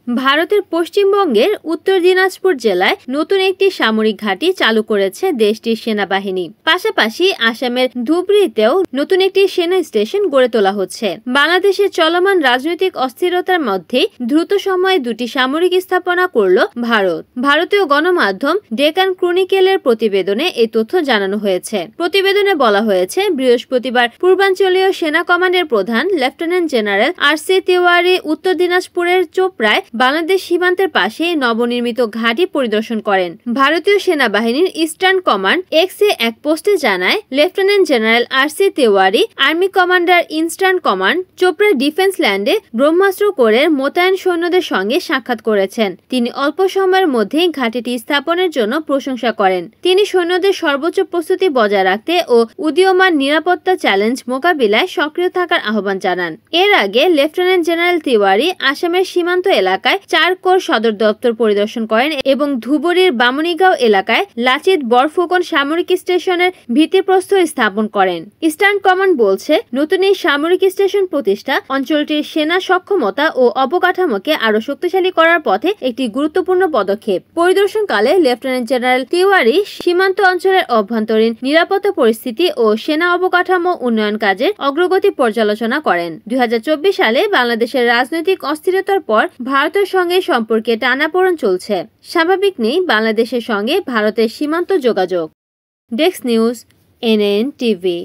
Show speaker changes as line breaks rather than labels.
ভারতের পশ্চিমবঙ্গের উত্তর দিনাজপুর জেলায় নতুন একটি সামরিক ঘাঁটি চালু করেছে দেশটির সেনাবাহিনী। পাশাপাশি আসামের ধুবড়ীতেও নতুন একটি সেনা স্টেশন গড়ে তোলা হচ্ছে। বাংলাদেশের চলমান রাজনৈতিক অস্থিরতার মধ্যে দ্রুত সময়ে দুটি সামরিক স্থাপনা করল ভারত। ভারতীয় গণমাধ্যম ডেকান ক্রনিকেলের প্রতিবেদনে এই তথ্য জানানো হয়েছে। প্রতিবেদনে বলা হয়েছে, বৃহস্পতিবার পূর্বাঞ্চলীয় সেনা কমান্ডের প্রধান লেফটেন্যান্ট জেনারেল আর.সি. তিওয়ারি উত্তর দিনাজপুরের চোপড়ায় বাংলাদেশ সীমান্তের পাশে নবনির্মিত ঘাঁটি পরিদর্শন করেন। ভারতীয় সেনাবাহিনীর ইস্টার্ন কমান্ড এক্সে এক পোস্টে জানায়, lieutenant general R C. Tiwari army commander eastern command Chopra defence ল্যান্ডে ব্রহ্মাস্ত্র কোরের মোতায়েন সৈন্যদের সঙ্গে সাক্ষাৎ করেছেন। তিনি অল্প সময়ের মধ্যেই ঘাঁটিটি স্থাপনের জন্য প্রশংসা করেন। তিনি সৈন্যদের সর্বোচ্চ প্রস্তুতি বজায় রাখতে ও উদীয়মান নিরাপত্তা চ্যালেঞ্জ মোকাবিলায় সক্রিয় থাকার আহ্বান জানান। এর আগে লেফটেন্যান্ট জেনারেল তিওয়ারি আসামের সীমান্ত এলাকায় 4 কোর সদর দপ্তর পরিদর্শন করেন এবং ধুবড়ীর বামুনিগাঁও এলাকায় লাচিত বরফুকন সামরিক স্টেশনের ভিত্তিপ্রস্তর স্থাপন করেন। ইস্টার্ন কমান্ড বলছে, নতুন এই সামরিক স্টেশন প্রতিষ্ঠা অঞ্চলটির সেনা সক্ষমতা ও অবকাঠামোকে আরো শক্তিশালী করার পথে একটি গুরুত্বপূর্ণ পদক্ষেপ। পরিদর্শনকালে লেফটেন্যান্ট জেনারেল তিওয়ারি সীমান্ত অঞ্চলের অভ্যন্তরীণ নিরাপত্তা পরিস্থিতি ও সেনা অবকাঠামো উন্নয়ন কাজের অগ্রগতি পর্যালোচনা করেন। 2024 সালে বাংলাদেশের রাজনৈতিক অস্থিরতার পর ভারতের সঙ্গে সম্পর্কে টানাপোড়েন চলছে। স্বাভাবিক নেই বাংলাদেশের সঙ্গে ভারতের সীমান্ত যোগাযোগ। Desk news, NN TV.